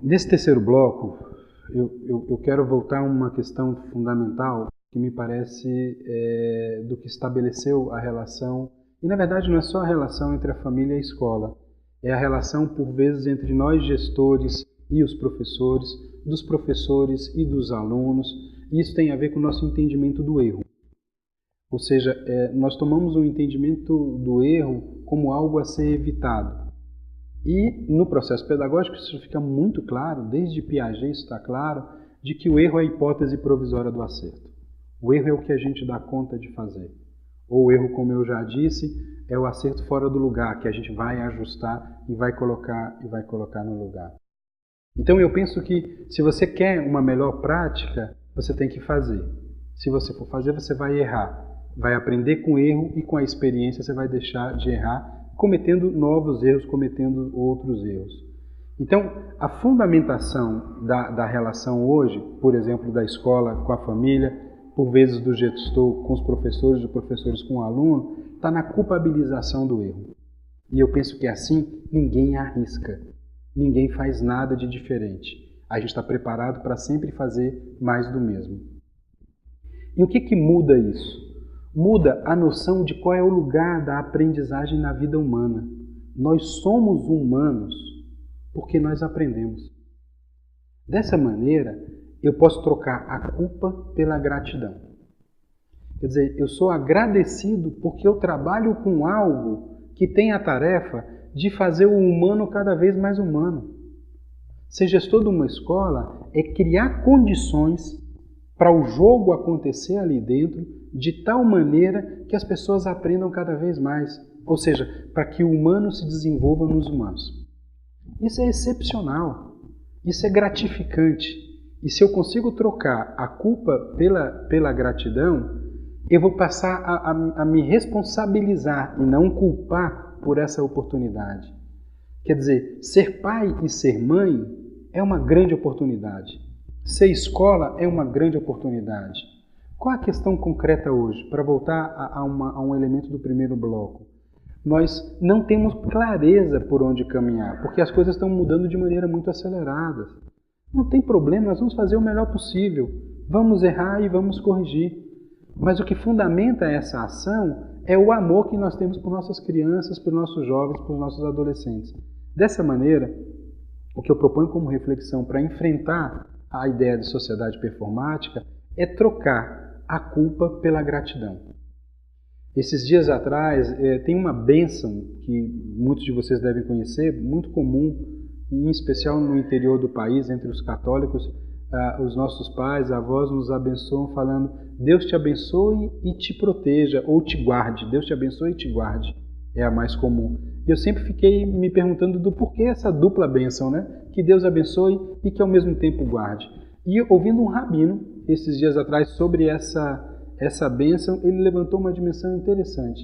Nesse terceiro bloco, eu quero voltar a uma questão fundamental que me parece do que estabeleceu a relação, e na verdade não é só a relação entre a família e a escola, é a relação por vezes entre nós gestores e os professores, dos professores e dos alunos, e isso tem a ver com o nosso entendimento do erro. Ou seja, nós tomamos o entendimento do erro como algo a ser evitado. E no processo pedagógico isso fica muito claro, desde Piaget isso está claro, de que o erro é a hipótese provisória do acerto. O erro é o que a gente dá conta de fazer. Ou o erro, como eu já disse, é o acerto fora do lugar, que a gente vai ajustar e vai colocar no lugar. Então eu penso que se você quer uma melhor prática, você tem que fazer. Se você for fazer, você vai errar. Vai aprender com o erro e com a experiência você vai deixar de errar, cometendo novos erros, cometendo outros erros. Então, a fundamentação da relação hoje, por exemplo, da escola com a família, por vezes do gestor com os professores, dos professores com o aluno, está na culpabilização do erro. E eu penso que assim ninguém arrisca, ninguém faz nada de diferente. A gente está preparado para sempre fazer mais do mesmo. E o que muda isso? Muda a noção de qual é o lugar da aprendizagem na vida humana. Nós somos humanos porque nós aprendemos. Dessa maneira, eu posso trocar a culpa pela gratidão. Quer dizer, eu sou agradecido porque eu trabalho com algo que tem a tarefa de fazer o humano cada vez mais humano. Ser gestor de uma escola é criar condições para o jogo acontecer ali dentro de tal maneira que as pessoas aprendam cada vez mais, ou seja, para que o humano se desenvolva nos humanos. Isso é excepcional, isso é gratificante. E se eu consigo trocar a culpa pela gratidão, eu vou passar a me responsabilizar e não culpar por essa oportunidade. Quer dizer, ser pai e ser mãe é uma grande oportunidade. Ser escola é uma grande oportunidade. Qual a questão concreta hoje? Para voltar a um elemento do primeiro bloco. Nós não temos clareza por onde caminhar, porque as coisas estão mudando de maneira muito acelerada. Não tem problema, nós vamos fazer o melhor possível. Vamos errar e vamos corrigir. Mas o que fundamenta essa ação é o amor que nós temos por nossas crianças, por nossos jovens, por nossos adolescentes. Dessa maneira, o que eu proponho como reflexão para enfrentar a ideia de sociedade performática é trocar a culpa pela gratidão. Esses dias atrás, tem uma bênção que muitos de vocês devem conhecer, muito comum, em especial no interior do país, entre os católicos, os nossos pais, avós nos abençoam falando: Deus te abençoe e te proteja, ou te guarde. Deus te abençoe e te guarde. É a mais comum. E eu sempre fiquei me perguntando do porquê essa dupla bênção, né? Que Deus abençoe e que ao mesmo tempo guarde. E ouvindo um rabino, esses dias atrás, sobre essa bênção, ele levantou uma dimensão interessante,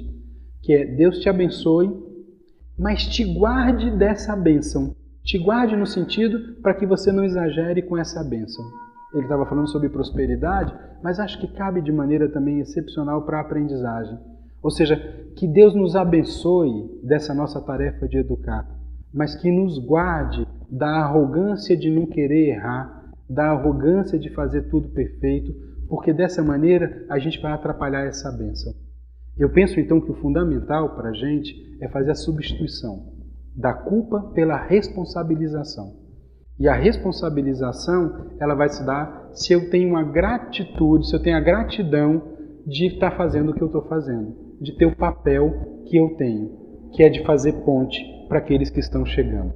que é: Deus te abençoe, mas te guarde dessa bênção. Te guarde no sentido para que você não exagere com essa bênção. Ele estava falando sobre prosperidade, mas acho que cabe de maneira também excepcional para a aprendizagem. Ou seja, que Deus nos abençoe dessa nossa tarefa de educar, mas que nos guarde da arrogância de não querer errar, da arrogância de fazer tudo perfeito, porque dessa maneira a gente vai atrapalhar essa bênção. Eu penso então que o fundamental para a gente é fazer a substituição da culpa pela responsabilização. E a responsabilização, ela vai se dar se eu tenho uma gratitude, se eu tenho a gratidão de estar fazendo o que eu estou fazendo, de ter o papel que eu tenho, que é de fazer ponte para aqueles que estão chegando.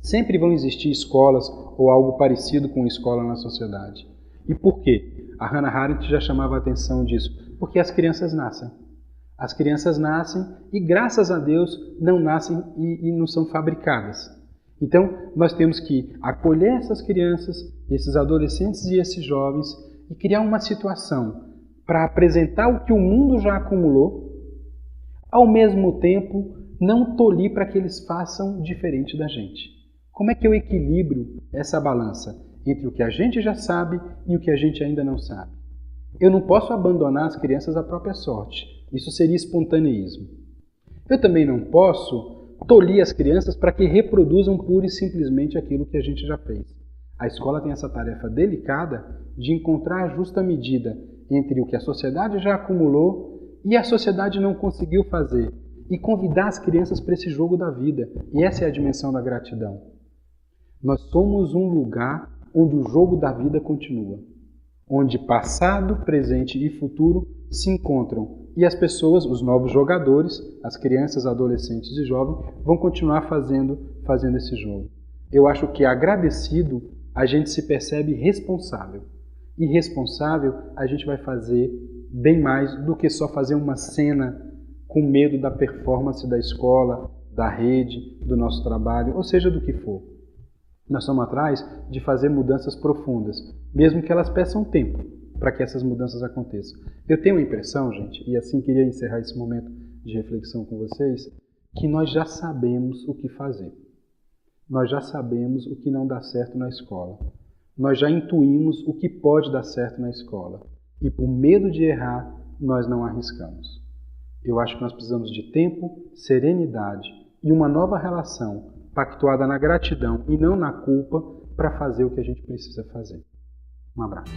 Sempre vão existir escolas ou algo parecido com escola na sociedade. E por quê? A Hannah Arendt já chamava a atenção disso. Porque as crianças nascem. As crianças nascem e, graças a Deus, não nascem e não são fabricadas. Então, nós temos que acolher essas crianças, esses adolescentes e esses jovens e criar uma situação para apresentar o que o mundo já acumulou, ao mesmo tempo não tolir para que eles façam diferente da gente. Como é que eu equilibro essa balança entre o que a gente já sabe e o que a gente ainda não sabe? Eu não posso abandonar as crianças à própria sorte. Isso seria espontaneísmo. Eu também não posso tolir as crianças para que reproduzam pura e simplesmente aquilo que a gente já fez. A escola tem essa tarefa delicada de encontrar a justa medida entre o que a sociedade já acumulou e a sociedade não conseguiu fazer, e convidar as crianças para esse jogo da vida. E essa é a dimensão da gratidão. Nós somos um lugar onde o jogo da vida continua, onde passado, presente e futuro se encontram. E as pessoas, os novos jogadores, as crianças, adolescentes e jovens, vão continuar fazendo esse jogo. Eu acho que agradecido, a gente se percebe responsável. E responsável, a gente vai fazer bem mais do que só fazer uma cena com medo da performance da escola, da rede, do nosso trabalho, ou seja, do que for. Nós estamos atrás de fazer mudanças profundas, mesmo que elas peçam tempo para que essas mudanças aconteçam. Eu tenho a impressão, gente, e assim queria encerrar esse momento de reflexão com vocês, que nós já sabemos o que fazer. Nós já sabemos o que não dá certo na escola. Nós já intuímos o que pode dar certo na escola. E por medo de errar, nós não arriscamos. Eu acho que nós precisamos de tempo, serenidade e uma nova relação pactuada na gratidão e não na culpa para fazer o que a gente precisa fazer. Um abraço.